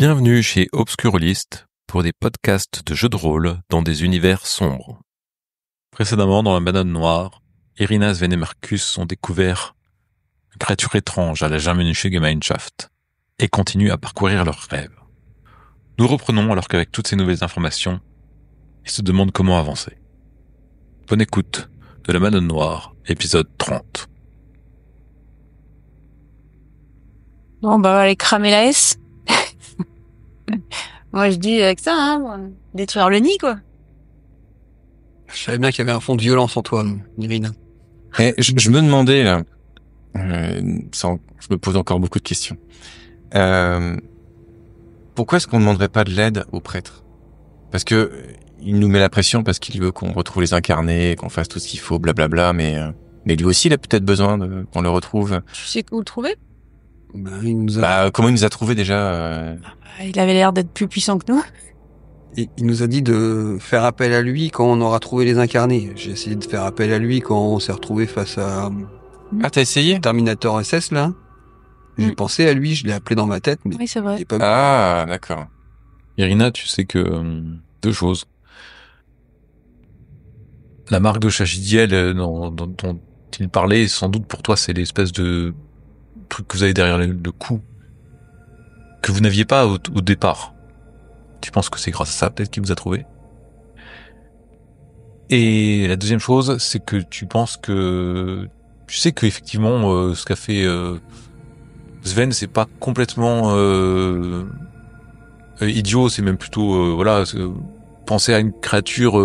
Bienvenue chez Obscurlist pour des podcasts de jeux de rôle dans des univers sombres. Précédemment, dans la banane noire, Irina, Sven et Marcus ont découvert une créature étrange à la Germanische Gemeinschaft et continuent à parcourir leurs rêves. Nous reprenons alors qu'avec toutes ces nouvelles informations, ils se demandent comment avancer. Bonne écoute de la banane noire, épisode 30. Bon, bah, on va aller cramer la S. Moi, je dis avec ça, hein, détruire le nid, quoi. Je savais bien qu'il y avait un fond de violence en toi, Irina. Et je me demandais, là, je me pose encore beaucoup de questions. Pourquoi est-ce qu'on ne demanderait pas de l'aide au prêtre? Parce que il nous met la pression parce qu'il veut qu'on retrouve les incarnés, qu'on fasse tout ce qu'il faut, blablabla, mais lui aussi, il a peut-être besoin qu'on le retrouve. Tu sais où le trouver? Comment il nous a trouvé déjà Il avait l'air d'être plus puissant que nous. Il nous a dit de faire appel à lui quand on aura trouvé les incarnés. J'ai essayé de faire appel à lui quand on s'est retrouvé face à Ah, t'as essayé? Terminator SS, là. J'ai pensé à lui, je l'ai appelé dans ma tête, mais Oui, c'est vrai. il est pas... Ah, d'accord. Irina, tu sais que deux choses. La marque de Chachidiel dont il parlait, sans doute pour toi, c'est l'espèce de truc que vous avez derrière le cou que vous n'aviez pas au départ. Tu penses que c'est grâce à ça peut-être qu'il vous a trouvé? Et la deuxième chose, c'est que tu sais que effectivement ce qu'a fait Sven, c'est pas complètement idiot, c'est même plutôt penser à une créature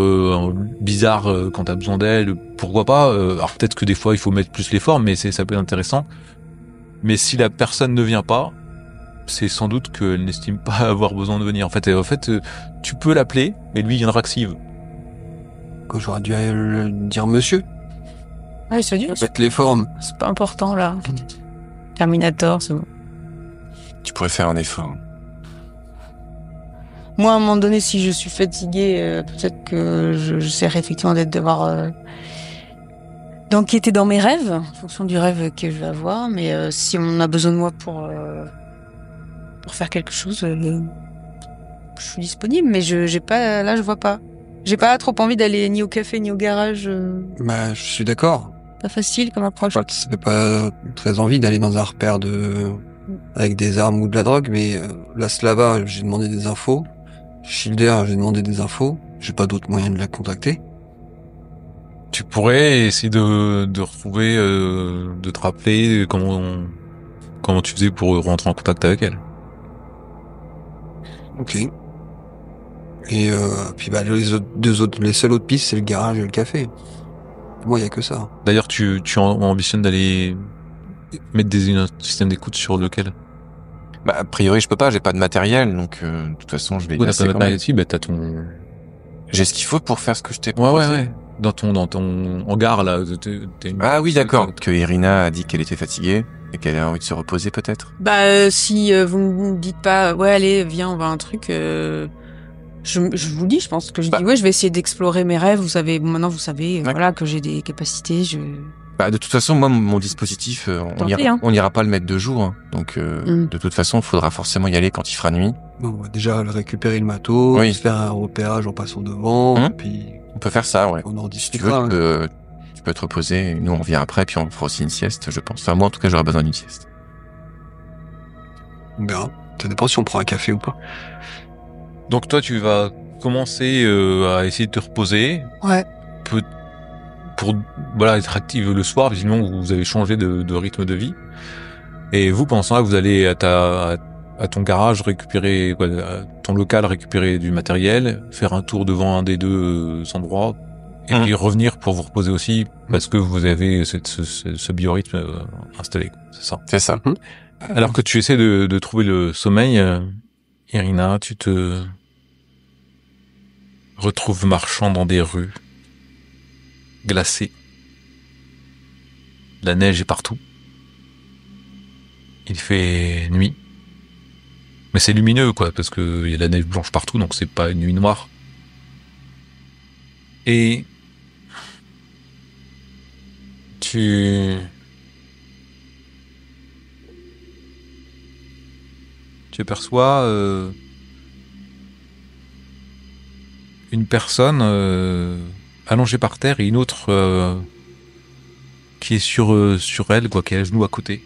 bizarre quand t'as besoin d'elle, pourquoi pas. Alors peut-être que des fois il faut mettre plus l'effort, mais ça peut être intéressant. Mais si la personne ne vient pas, c'est sans doute qu'elle n'estime pas avoir besoin de venir. En fait, tu peux l'appeler, mais lui il viendra que s'il veut. Que j'aurais dû le dire monsieur. Ouais, c'est dur. Mettre les formes. C'est pas important, là. Terminator, c'est bon. Tu pourrais faire un effort. Moi, à un moment donné, si je suis fatiguée, peut-être que j'essaierai effectivement d'enquêter dans mes rêves, en fonction du rêve que je vais avoir. Mais si on a besoin de moi pour faire quelque chose, je suis disponible. Mais j'ai pas, là, je vois pas. J'ai pas trop envie d'aller ni au café ni au garage. Bah, je suis d'accord. Pas facile comme approche. Ça fait pas très envie d'aller dans un repère avec des armes ou de la drogue, mais la Slava, j'ai demandé des infos. Schilder, j'ai demandé des infos. J'ai pas d'autre moyen de la contacter. Tu pourrais essayer de retrouver, de te rappeler comment tu faisais pour rentrer en contact avec elle. Ok. Et puis bah les seules autres pistes, c'est le garage et le café. Moi, il y a que ça. D'ailleurs, tu ambitionnes d'aller mettre un système d'écoute sur lequel? Bah, a priori, je peux pas, j'ai pas de matériel, donc de toute façon, je vais y Oui, passer quand même. t'as ton... J'ai ce qu'il faut pour faire ce que je t'ai Ouais, proposé. ouais. Dans ton hangar, là. Ah oui, d'accord. Que Irina a dit qu'elle était fatiguée et qu'elle a envie de se reposer, peut-être. Bah, si vous me dites pas, ouais, allez, viens, on va à un truc, je vous le dis, je pense que je dis, ouais, je vais essayer d'explorer mes rêves. Vous savez, maintenant, vous savez, voilà, que j'ai des capacités, Bah, de toute façon, moi, mon dispositif, on ira pas le mettre de jour, hein. Donc, de toute façon, il faudra forcément y aller quand il fera nuit. Bon, on va déjà récupérer le matos, Oui. se faire un repérage en passant devant, puis... On peut faire ça, ouais. On en Si tu discutera. veux, tu peux te reposer. Nous, on revient après, puis on fera aussi une sieste, je pense. Enfin, moi, en tout cas, j'aurai besoin d'une sieste. On verra. Ça dépend si on prend un café ou pas. Donc toi, tu vas commencer à essayer de te reposer. Ouais. Pour être active le soir, sinon vous avez changé de rythme de vie. Et vous, pendant ce temps-là, vous allez à ton garage récupérer, à ton local récupérer du matériel, faire un tour devant un des deux endroits, et puis revenir pour vous reposer aussi, parce que vous avez ce biorhythme installé. C'est ça. C'est ça. Alors que tu essaies de trouver le sommeil, Irina, tu te retrouves marchant dans des rues glacées. La neige est partout. Il fait nuit. Mais c'est lumineux, quoi, parce que il y a la neige blanche partout, donc c'est pas une nuit noire. Et tu tu aperçois une personne allongée par terre et une autre qui est sur elle, quoi, qui est à genoux à côté,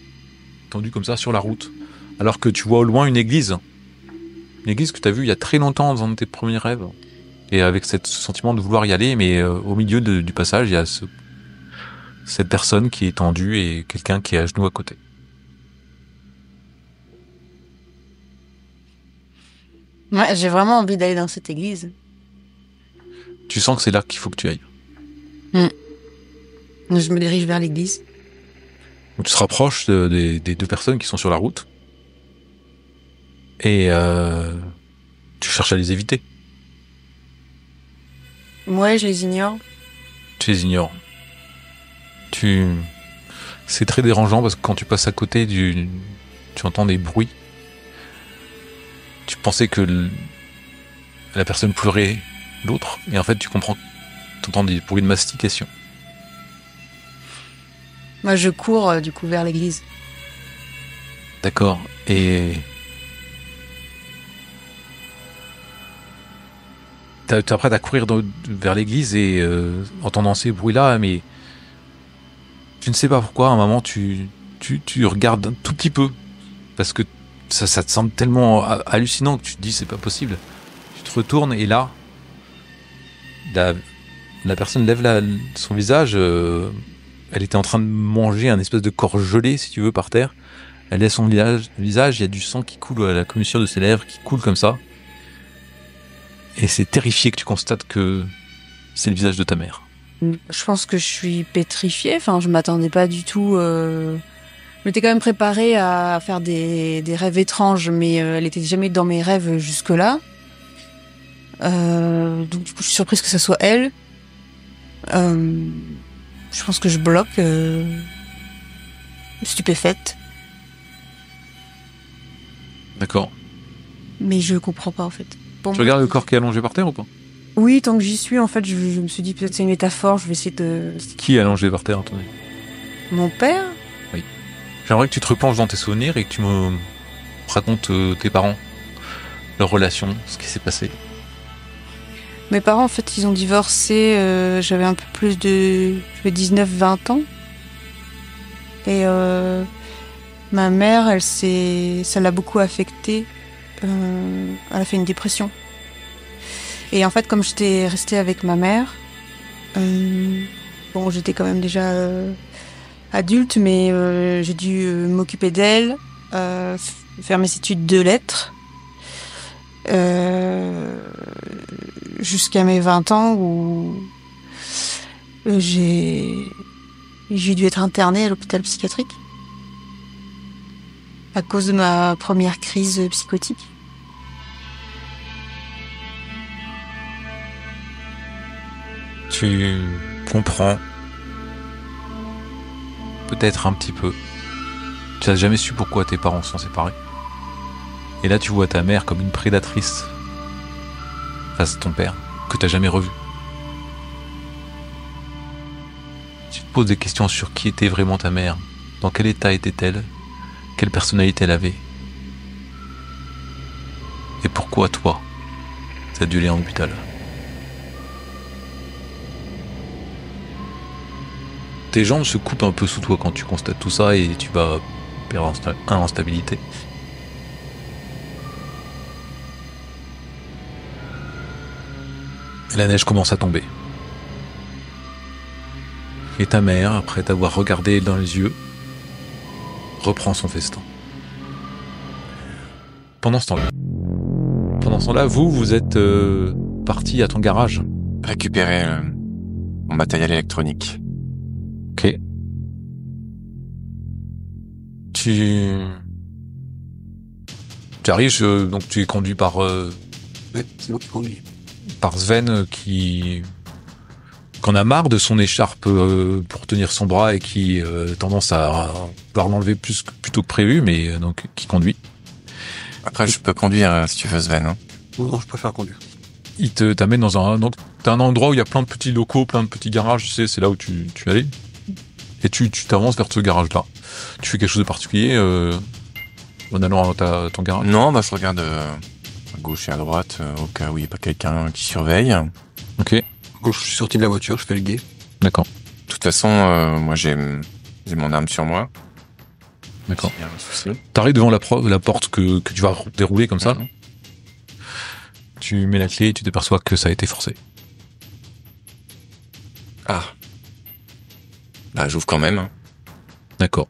tendue comme ça sur la route. Alors que tu vois au loin une église que tu as vue il y a très longtemps dans un de tes premiers rêves. Et avec ce sentiment de vouloir y aller, mais au milieu du passage, il y a cette personne qui est tendue et quelqu'un qui est à genoux à côté. Ouais, j'ai vraiment envie d'aller dans cette église. Tu sens que c'est là qu'il faut que tu ailles. Je me dirige vers l'église. Donc tu te rapproches des deux personnes qui sont sur la route. Et tu cherches à les éviter. Ouais, je les ignore. Tu les ignores. C'est très dérangeant parce que quand tu passes à côté, tu entends des bruits. Tu pensais que la personne pleurait l'autre, et en fait tu comprends, tu entends des bruits de mastication. Moi, je cours du coup vers l'église. D'accord. Et t'es prêt à courir vers l'église et entendant ces bruits-là, mais tu ne sais pas pourquoi. À un moment, tu regardes un tout petit peu parce que ça te semble tellement hallucinant que tu te dis c'est pas possible. Tu te retournes et là, la personne lève son visage. Elle était en train de manger un espèce de corps gelé, si tu veux, par terre. Elle lève son visage, il y a du sang qui coule à la commissure de ses lèvres, qui coule comme ça. Et c'est terrifié que tu constates que c'est le visage de ta mère. Je pense que je suis pétrifiée. Enfin, je m'attendais pas du tout. Je m'étais quand même préparée à faire des rêves étranges, mais elle était jamais dans mes rêves jusque-là. Donc du coup, je suis surprise que ça soit elle. Je pense que je bloque, stupéfaite. D'accord. Mais je comprends pas en fait. Bon, tu regardes le corps qui est allongé par terre ou pas? Oui, tant que j'y suis, en fait, je me suis dit peut-être c'est une métaphore, je vais essayer de... Qui est allongé par terre, attendez? Mon père? Oui. J'aimerais que tu te replonges dans tes souvenirs et que tu me racontes tes parents, leur relation, ce qui s'est passé. Mes parents, en fait, ils ont divorcé, j'avais un peu plus de 19-20 ans. Et ma mère, ça l'a beaucoup affectée. Elle a fait une dépression. Et en fait, comme j'étais restée avec ma mère, bon, j'étais quand même déjà adulte, mais j'ai dû m'occuper d'elle, faire mes études de lettres, jusqu'à mes 20 ans où j'ai dû être internée à l'hôpital psychiatrique à cause de ma première crise psychotique. Tu comprends peut-être un petit peu. Tu n'as jamais su pourquoi tes parents sont séparés. Et là, tu vois ta mère comme une prédatrice face à ton père, que tu n'as jamais revu. Tu te poses des questions sur qui était vraiment ta mère, dans quel état était-elle, quelle personnalité elle avait. Et pourquoi toi, ça a dû aller en hôpital. Tes jambes se coupent un peu sous toi quand tu constates tout ça et tu vas perdre en stabilité. La neige commence à tomber. Et ta mère, après t'avoir regardé dans les yeux, reprend son festin. Pendant ce temps-là, vous êtes parti à ton garage. Récupérer mon matériel électronique. Ok. Tu arrives, donc tu es conduit par... Ouais, c'est moi qui conduis. Par Sven qui en a marre de son écharpe pour tenir son bras et qui a tendance à vouloir l'enlever plutôt que prévu, mais donc qui conduit. Après, je peux conduire si tu veux, Sven. Hein. Non, je préfère conduire. Il t'amène donc t'as un endroit où il y a plein de petits locaux, plein de petits garages, tu sais, c'est là où tu allais. Et tu t'avances vers ce garage-là. Tu fais quelque chose de particulier en allant à ton garage? Non, bah je regarde à gauche et à droite au cas où il n'y a pas quelqu'un qui surveille. Ok, Quand je suis sorti de la voiture, je fais le guet. d'accord. De toute façon, moi j'ai mon arme sur moi. D'accord. S'il y a un souci. T'arrives devant la porte que tu vas dérouler comme ça. Mhm. Tu mets la clé et tu t'aperçois que ça a été forcé. Ah. Bah j'ouvre quand même. D'accord.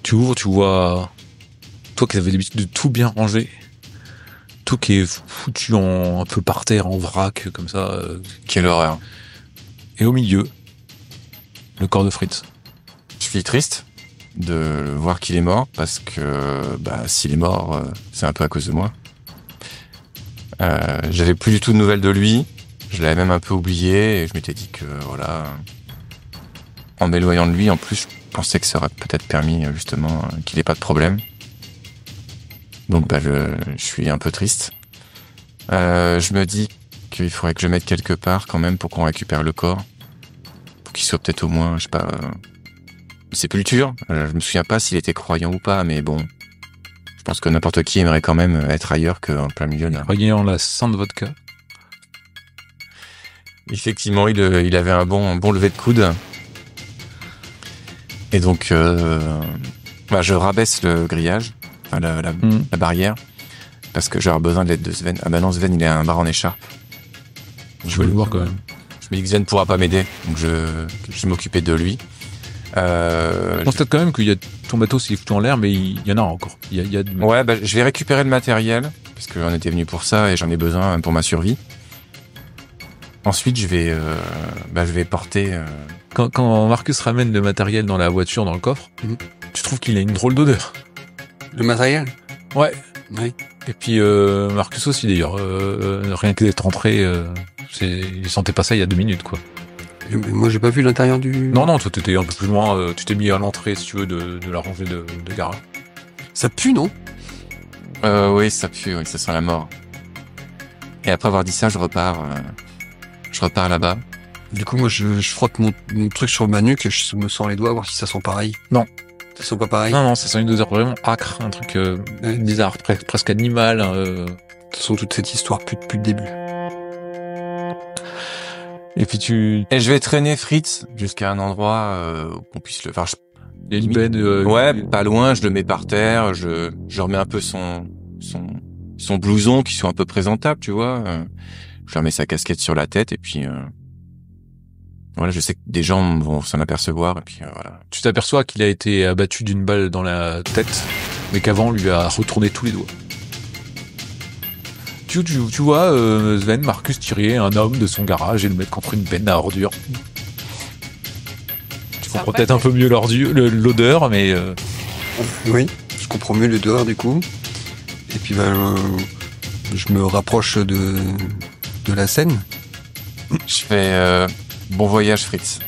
Tu ouvres, tu vois... Toi qui avais l'habitude de tout bien ranger, tout qui est foutu un peu par terre, en vrac, comme ça. Quelle horreur. Et au milieu, le corps de Fritz. Je suis triste de voir qu'il est mort parce que bah s'il est mort, c'est un peu à cause de moi. J'avais plus du tout de nouvelles de lui. Je l'avais même un peu oublié et je m'étais dit que voilà, en m'éloignant de lui, en plus, je pensais que ça aurait peut-être permis justement qu'il ait pas de problème. Donc bah je suis un peu triste. Je me dis qu'il faudrait que je mette quelque part quand même pour qu'on récupère le corps, pour qu'il soit peut-être au moins, je sais pas, sépulture. Je me souviens pas s'il était croyant ou pas, mais bon, je pense que n'importe qui aimerait quand même être ailleurs qu'en plein milieu d'un. Voyant la sainte vodka. Effectivement, il avait un bon lever de coude. Et donc, je rabaisse le grillage, enfin la barrière, parce que j'aurais besoin de l'aide de Sven. Ah bah non, Sven, il a un bar en écharpe. Je vais le voir quand même. Je me dis que Sven pourra pas m'aider, donc je vais m'occuper de lui. Je pense peut-être quand même qu'il y a ton bateau s'il est foutu en l'air, mais il y en a encore. Ouais, bah, je vais récupérer le matériel, parce que j'en étais venu pour ça et j'en ai besoin pour ma survie. Ensuite, je vais porter... Quand Marcus ramène le matériel dans la voiture, dans le coffre, tu trouves qu'il a une drôle d'odeur. Le matériel? Ouais. Oui. Et puis Marcus aussi d'ailleurs. Rien que d'être entré, il sentait pas ça il y a 2 minutes, quoi. Moi, j'ai pas vu l'intérieur du... Non, toi t'étais un peu plus loin. Tu t'es mis à l'entrée, si tu veux, de la rangée de garage. Ça pue, non? Oui, ça pue, oui, ça sent la mort. Et après avoir dit ça, je repars là-bas. Du coup, moi, je frotte mon truc sur ma nuque et je me sens les doigts, voir si ça sent pareil. Non. Ça sent pas pareil? Non, ça sent une odeur vraiment âcre, un truc bizarre, presque animal. De toute façon, toute cette histoire pue depuis le début. Et puis Et je vais traîner Fritz jusqu'à un endroit où on puisse le... Enfin, il y a une benne... ouais, pas loin, je le mets par terre, je remets un peu son blouson qui soit un peu présentable, tu vois. Je remets sa casquette sur la tête et puis... Voilà, je sais que des gens vont s'en apercevoir et puis voilà. Tu t'aperçois qu'il a été abattu d'une balle dans la tête, mais qu'avant on lui a retourné tous les doigts. Tu vois Sven, Marcus tirer un homme de son garage et le mettre contre une benne à ordures. Tu comprends peut-être un peu mieux l'odeur, mais... Oui, je comprends mieux l'odeur du coup. Et puis je me rapproche de la scène. Je fais... Bon voyage Fritz.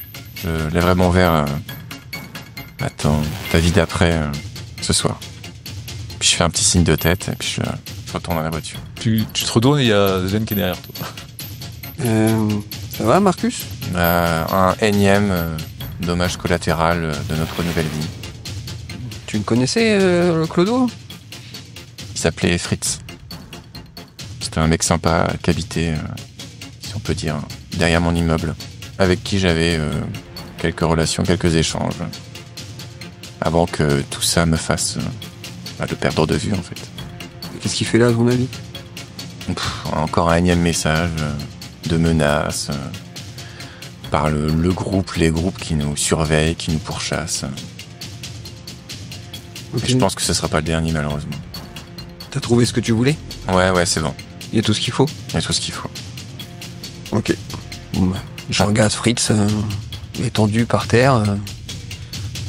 Je lèverai mon verre à ta vie d'après ce soir. Puis je fais un petit signe de tête et puis je retourne dans la voiture. Tu te retournes et il y a Sven qui est derrière toi. Ça va Marcus? Un énième dommage collatéral de notre nouvelle vie. Tu le connaissais Clodo? Il s'appelait Fritz. C'était un mec sympa qui habitait, si on peut dire, derrière mon immeuble, avec qui j'avais quelques relations, quelques échanges, avant que tout ça me fasse le perdre de vue, en fait. Qu'est-ce qu'il fait là, à ton avis? Encore un énième message de menaces par les groupes qui nous surveillent, qui nous pourchassent. Okay. Et je pense que ce sera pas le dernier, malheureusement. T'as trouvé ce que tu voulais? Ouais, c'est bon. Il y a tout ce qu'il faut? Il y a tout ce qu'il faut. Ok. Bon, je regarde Fritz étendu par terre.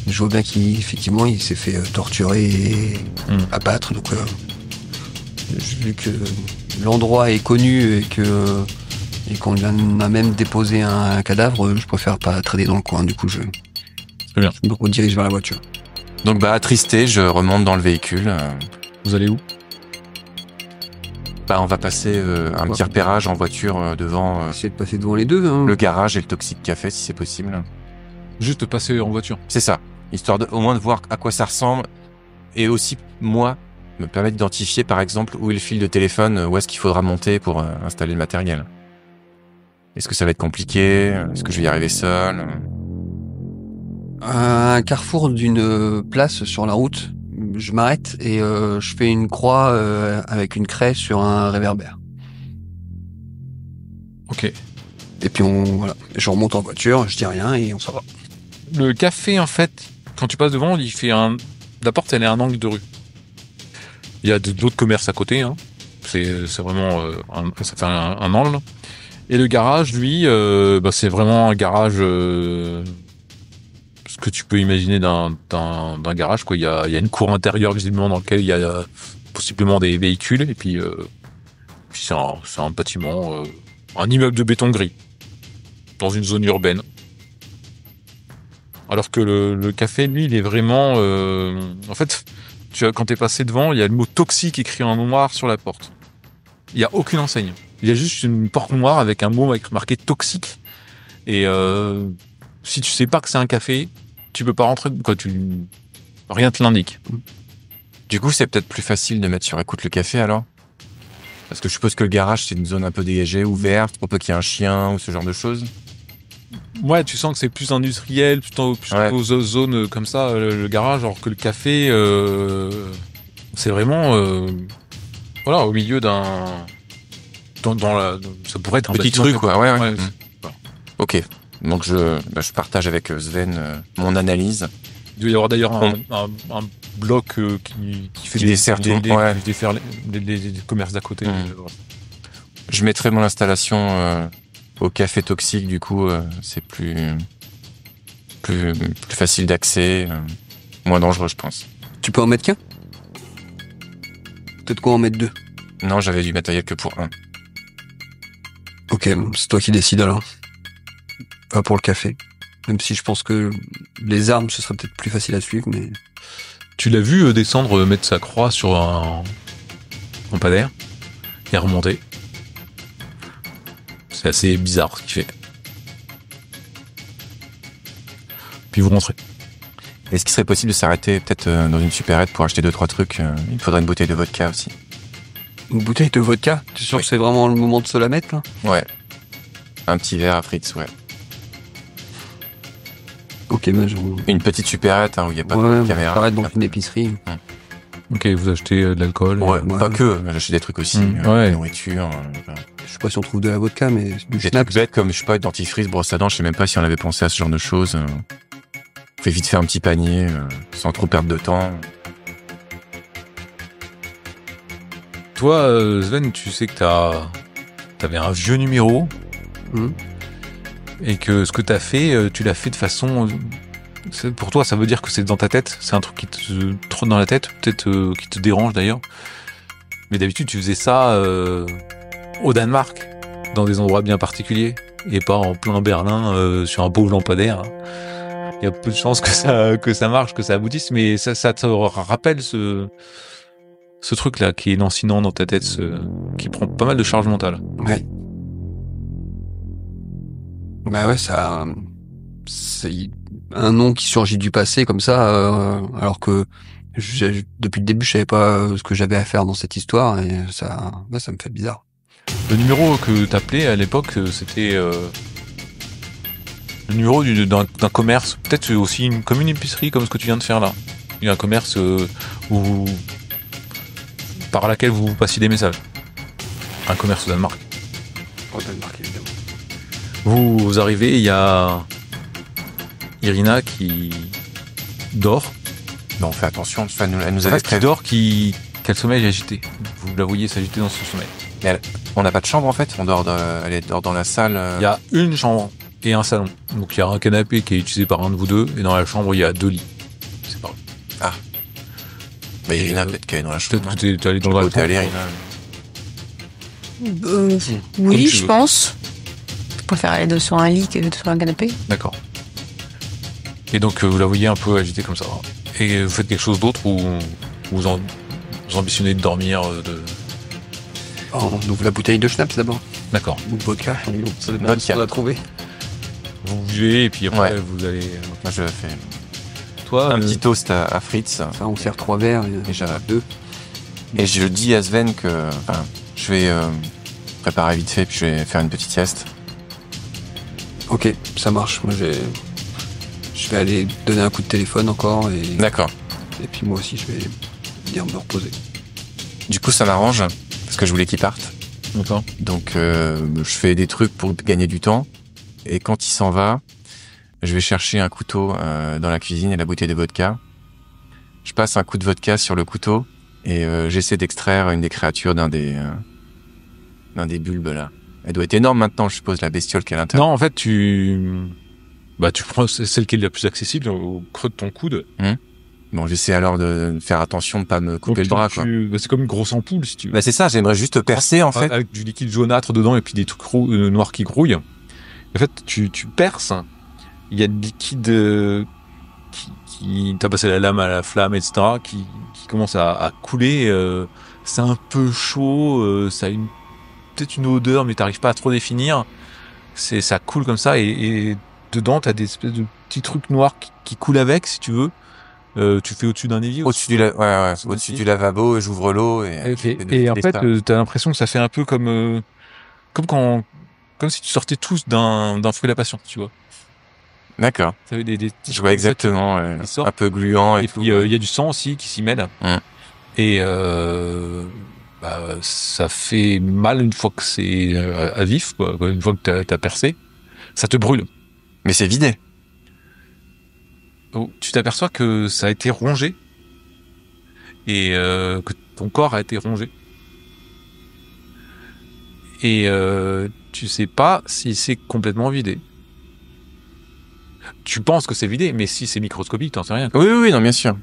Je vois bien qu'effectivement il s'est fait torturer et abattre. Donc vu que l'endroit est connu et qu'on a même déposé un cadavre, je préfère pas traîner dans le coin. Du coup, je me redirige vers la voiture. Donc attristé, je remonte dans le véhicule. Vous allez où? On va passer un petit repérage en voiture devant... Essayer de passer devant les deux. Hein. Le garage et le Toxic Café, si c'est possible. Juste passer en voiture? C'est ça. Histoire au moins de voir à quoi ça ressemble et aussi, moi, me permet d'identifier, par exemple, où est le fil de téléphone, où est-ce qu'il faudra monter pour installer le matériel. Est-ce que ça va être compliqué? Est-ce que je vais y arriver seul? À un carrefour d'une place sur la route, je m'arrête et je fais une croix avec une craie sur un réverbère. Ok. Et puis je remonte en voiture, je dis rien et on s'en va. Le café, en fait, quand tu passes devant, la porte, elle est à un angle de rue. Il y a d'autres commerces à côté, hein. C'est vraiment, ça fait un angle. Et le garage, lui, c'est vraiment un garage, ce que tu peux imaginer d'un garage, quoi. Il y a une cour intérieure, visiblement, dans laquelle il y a possiblement des véhicules, et puis c'est un bâtiment, un immeuble de béton gris, dans une zone urbaine. Alors que le café, lui, il est vraiment... en fait, quand t'es passé devant, il y a le mot toxique écrit en noir sur la porte. Il n'y a aucune enseigne. Il y a juste une porte noire avec un mot marqué toxique. Et si tu sais pas que c'est un café, tu peux pas rentrer. Rien te l'indique. Du coup, c'est peut-être plus facile de mettre sur écoute le café, alors? Parce que je suppose que le garage, c'est une zone un peu dégagée, ouverte, pour peu qu'il y ait un chien ou ce genre de choses. Ouais, tu sens que c'est plus industriel, plutôt zone comme ça, le garage, alors que le café, c'est vraiment, au milieu d'un, ça pourrait être un petit bâtiment, truc, quoi. Ouais. Voilà. Ok. Donc je partage avec Sven mon analyse. Il doit y avoir d'ailleurs un bloc qui fait qui dessert des commerces d'à côté. Je mettrai mon installation au café toxique, du coup, c'est plus facile d'accès, moins dangereux, je pense. Tu peux en mettre qu'un? Peut-être quoi en mettre deux? Non, j'avais du matériel que pour un. Ok, c'est toi qui décides alors. Pas pour le café. Même si je pense que les armes, ce serait peut-être plus facile à suivre, mais... Tu l'as vu descendre, mettre sa croix sur un lampadaire et remonter. C'est assez bizarre ce qu'il fait. Puis vous rentrez. Est-ce qu'il serait possible de s'arrêter peut-être dans une supérette pour acheter 2-3 trucs? Il faudrait une bouteille de vodka aussi. Une bouteille de vodka? Tu es sûr que c'est vraiment le moment de se la mettre, là? Ouais. Un petit verre à Fritz, ouais. Ok, une petite supérette où il n'y a pas de caméra. Arrête donc une épicerie. Ok, vous achetez de l'alcool. Ouais, pas que. J'achète des trucs aussi. Ouais. Nourriture. Je sais pas si on trouve de la vodka, mais du des schnapp. trucs bêtes comme, je sais pas, dentifrice, brosse à dents. Je sais même pas si on avait pensé à ce genre de choses. On fait vite faire un petit panier sans trop perdre de temps. Toi, Sven, tu sais que t'avais un vieux numéro. Et que ce que t'as fait, tu l'as fait de façon... Pour toi, ça veut dire que c'est dans ta tête? C'est un truc qui te trotte dans la tête? Peut-être qui te dérange d'ailleurs? Mais d'habitude, tu faisais ça au Danemark, dans des endroits bien particuliers, et pas en plein Berlin, sur un beau lampadaire. Il y a peu de chances que ça marche, que ça aboutisse, mais ça te rappelle ce truc-là qui est lancinant dans ta tête, qui prend pas mal de charge mentale. Ouais. Bah ouais, c'est un nom qui surgit du passé comme ça, alors que depuis le début je savais pas ce que j'avais à faire dans cette histoire et ça me fait bizarre. Le numéro que t'appelais à l'époque, c'était le numéro d'un commerce, peut-être aussi comme une épicerie, comme ce que tu viens de faire là. Il y a un commerce par laquelle vous passiez des messages. Un commerce au Danemark. Au Danemark, évidemment. Vous arrivez, il y a Irina qui dort. Non, fais attention, elle nous avait qui dort, qu'elle sommeil agité. Vous la voyez s'agiter dans son sommeil. Mais on n'a pas de chambre en fait, elle dort dans la salle. Il y a une chambre et un salon. Donc il y a un canapé qui est utilisé par un de vous deux, et dans la chambre il y a 2 lits. C'est pas vrai. Ah. Bah Irina, peut-être qu'elle est dans la chambre. Peut-être que t'es allé dans la chambre. Oui, je pense. Je préfère aller sur un lit que sur un canapé. D'accord. Et donc vous la voyez un peu agitée comme ça. Et vous faites quelque chose d'autre ou vous ambitionnez de dormir On ouvre la bouteille de schnapps d'abord. D'accord. Ou de vodka. On l'a trouvé. Vous buvez et puis après vous allez... Moi je fais... toi. Un petit toast à Fritz. Enfin, on sert 3 verres et Déjà. 2. Et je dis à Sven que je vais préparer vite fait, puis je vais faire une petite sieste. Ok, ça marche. Moi, je vais aller donner un coup de téléphone encore D'accord. et puis moi aussi, je vais venir me reposer. Du coup, ça m'arrange, parce que je voulais qu'il parte. D'accord. Donc, je fais des trucs pour gagner du temps. Et quand il s'en va, je vais chercher un couteau dans la cuisine et la bouteille de vodka. Je passe un coup de vodka sur le couteau et j'essaie d'extraire une des créatures d'un des bulbes là. Elle doit être énorme maintenant, je suppose, la bestiole qui est à l'intérieur. Non, en fait, tu prends celle qui est la plus accessible au creux de ton coude. Bon, j'essaie alors de faire attention de pas me couper le bras, quoi. C'est comme une grosse ampoule, si tu veux. Bah c'est ça, j'aimerais juste percer en fait. Avec du liquide jaunâtre dedans et puis des trucs noirs qui grouillent. En fait, tu perces. Il y a du liquide qui t'as passé la lame à la flamme, etc. qui commence à couler. C'est un peu chaud. Ça a peut-être une odeur, mais t'arrives pas à trop définir. Ça coule comme ça et dedans t'as des espèces de petits trucs noirs qui coulent avec, si tu veux. Tu fais au-dessus d'un évier. Au-dessus du lavabo, j'ouvre l'eau et en fait, t'as l'impression que ça fait un peu comme si tu sortais tous d'un fruit de la passion, tu vois. D'accord. Ça fait des petits. Je vois exactement, un peu gluant et tout. Puis il y a du sang aussi qui s'y mêle. Et ça fait mal une fois que c'est à vif, quoi. Une fois que t'as percé, ça te brûle. Mais c'est vidé. Oh, tu t'aperçois que ça a été rongé et que ton corps a été rongé. Et tu sais pas si c'est complètement vidé. Tu penses que c'est vidé, mais si c'est microscopique, t'en sais rien. Oui, non, bien sûr.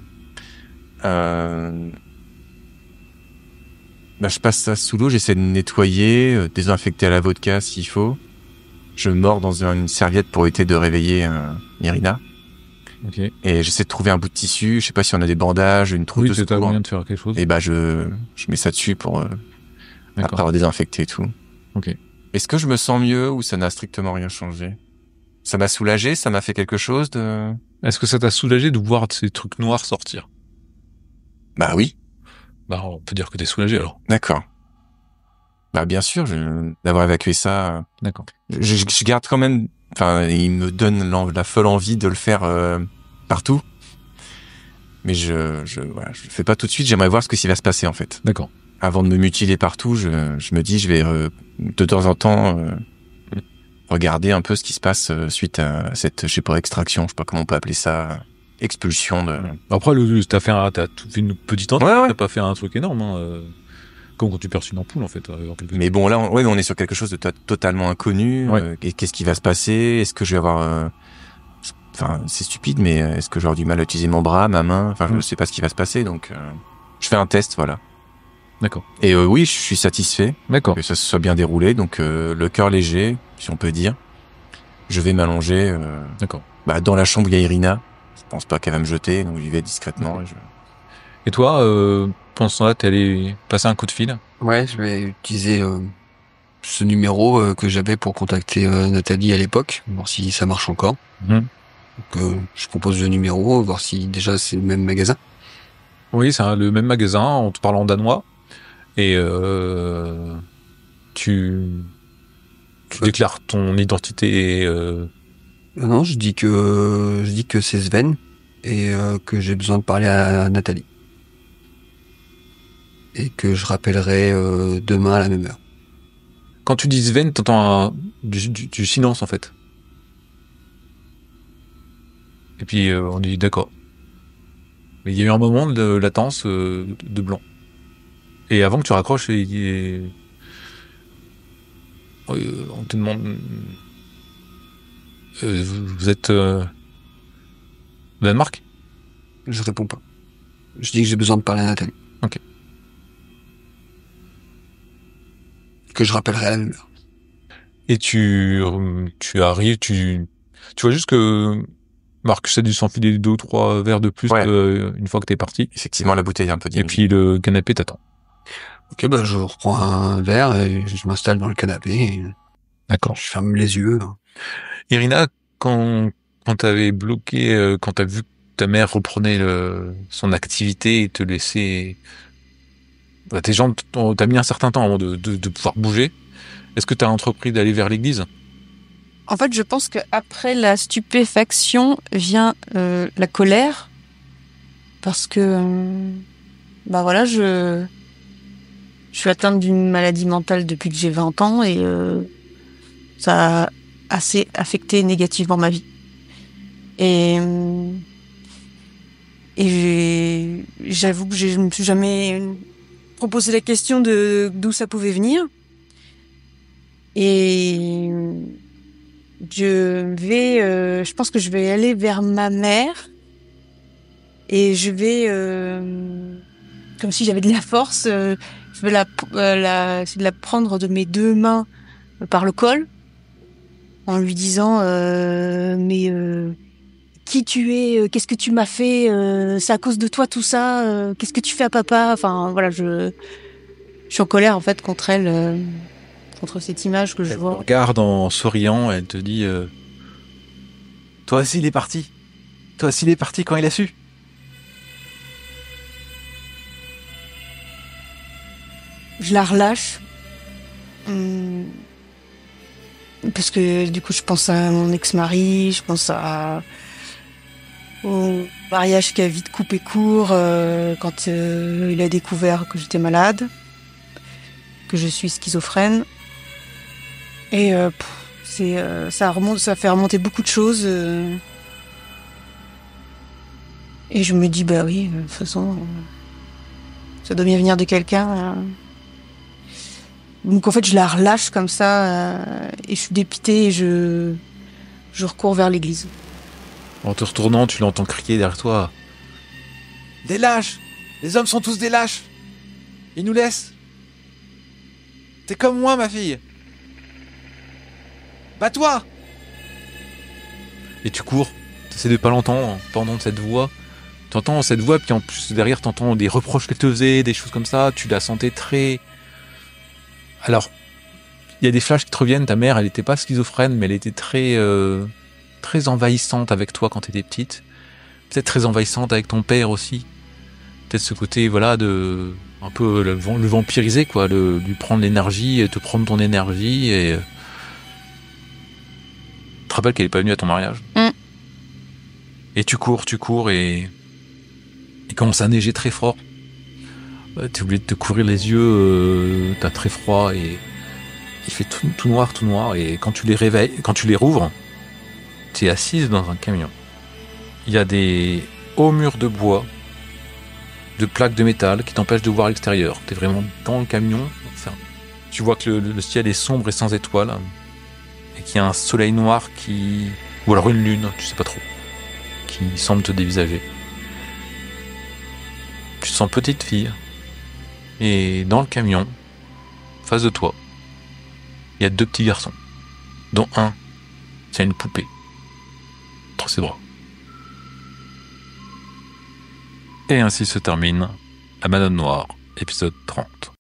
Je passe ça sous l'eau, j'essaie de nettoyer, désinfecter à la vodka s'il faut. Je mords dans une serviette pour éviter de réveiller Irina. Ok. Et j'essaie de trouver un bout de tissu, je sais pas si on a des bandages, une trousse de secours. Oui, t'as moyen de faire quelque chose. Et je mets ça dessus pour après avoir désinfecté et tout. Ok. Est-ce que je me sens mieux ou ça n'a strictement rien changé? Ça m'a soulagé, ça m'a fait quelque chose de... Est-ce que ça t'a soulagé de voir ces trucs noirs sortir? Bah oui. Bah on peut dire que t'es soulagé alors. D'accord. Bah bien sûr, d'avoir évacué ça. D'accord. Je garde quand même... Enfin, il me donne la folle envie de le faire partout. Mais je le fais pas tout de suite, j'aimerais voir ce qui va se passer en fait. D'accord. Avant de me mutiler partout, je me dis, je vais de temps en temps regarder un peu ce qui se passe suite à cette, je sais pas, extraction, je sais pas comment on peut appeler ça, expulsion de... Après, t'as fait une petite entrée, ouais. T'as pas fait un truc énorme, comme quand tu perces une ampoule en fait. Mais bon, là, on est sur quelque chose de totalement inconnu. Ouais. Qu'est-ce qui va se passer? Est-ce que je vais avoir... Enfin, c'est stupide, mais est-ce que j'aurai du mal à utiliser mon bras, ma main? Enfin, je ne sais pas ce qui va se passer, donc je fais un test, voilà. D'accord. Et oui, je suis satisfait. D'accord. Que ça se soit bien déroulé, donc le cœur léger, si on peut dire. Je vais m'allonger D'accord. Dans la chambre où il y a Irina. Je pense pas qu'elle va me jeter, donc j'y vais discrètement. Okay. Et toi, pendant ce temps-là, t'es allé passer un coup de fil? Ouais, je vais utiliser ce numéro que j'avais pour contacter Nathalie à l'époque, voir si ça marche encore. Donc, je propose le numéro, voir si déjà c'est le même magasin. Oui, c'est le même magasin, en te parlant danois. Et tu déclares ton identité. Non, je dis que c'est Sven et que j'ai besoin de parler à Nathalie. Et que je rappellerai demain à la même heure. Quand tu dis Sven, t'entends du silence en fait. Et puis on dit d'accord. Mais il y a eu un moment de latence de blanc. Et avant que tu raccroches, on te demande... vous êtes... Danemark? Je réponds pas. Je dis que j'ai besoin de parler à Nathalie. Ok. Que je rappellerai à la même heure. Et tu arrives, tu vois juste que Marcus a dû s'enfiler 2 ou 3 verres de plus une fois que t'es parti. Effectivement, la bouteille est un peu diminuée. Et puis le canapé t'attend. Ok, je reprends un verre et je m'installe dans le canapé. Et d'accord. Je ferme les yeux. Irina, quand t'avais bloqué, quand t'as vu ta mère reprenait son activité et te laissait... tes jambes, t'as mis un certain temps avant de pouvoir bouger. Est-ce que t'as entrepris d'aller vers l'église ? En fait, je pense qu'après la stupéfaction vient la colère. Parce que, voilà, je suis atteinte d'une maladie mentale depuis que j'ai 20 ans et ça a assez affecté négativement ma vie. Et j'avoue que je ne me suis jamais posé la question d'où ça pouvait venir. Et je pense que je vais aller vers ma mère et je vais, comme si j'avais de la force, je vais essayer de la prendre de mes 2 mains par le col en lui disant qui tu es, qu'est-ce que tu m'as fait, c'est à cause de toi tout ça, qu'est-ce que tu fais à papa, enfin voilà, je suis en colère en fait contre elle, contre cette image que je vois. Elle te regarde en souriant, elle te dit toi aussi il est parti quand il a su. Je la relâche. Parce que du coup je pense à mon ex-mari, je pense au mariage qui a vite coupé court quand il a découvert que j'étais malade, que je suis schizophrène. Et ça fait remonter beaucoup de choses. Et je me dis bah oui, de toute façon, ça doit bien venir de quelqu'un. Donc en fait, je la relâche comme ça et je suis dépitée et je recours vers l'église. En te retournant, tu l'entends crier derrière toi. Des lâches! Les hommes sont tous des lâches! Ils nous laissent! T'es comme moi, ma fille! Bats-toi! Et tu cours, t'essaies de pas l'entendre, cette voix. T'entends cette voix, puis en plus derrière t'entends des reproches qu'elle te faisait, des choses comme ça, tu la sentais très... Alors, il y a des flashs qui te reviennent, ta mère, elle était pas schizophrène, mais elle était très envahissante avec toi quand t'étais petite. Peut-être très envahissante avec ton père aussi. Peut-être ce côté, voilà, un peu le vampiriser, quoi, lui prendre l'énergie, te prendre ton énergie, et... Tu te rappelles qu'elle est pas venue à ton mariage ? Et tu cours, et il commence à neiger très fort. T'es obligé de te couvrir les yeux, t'as très froid et il fait tout noir, et quand tu les rouvres, t'es assise dans un camion. Il y a des hauts murs de bois, de plaques de métal qui t'empêchent de voir l'extérieur. T'es vraiment dans le camion. Tu vois que le ciel est sombre et sans étoiles, et qu'il y a un soleil noir ou alors une lune, tu sais pas trop, qui semble te dévisager. Tu te sens petite fille. Et dans le camion, face de toi, il y a 2 petits garçons, dont un tient une poupée entre ses bras. Et ainsi se termine La Madone Noire, épisode 30.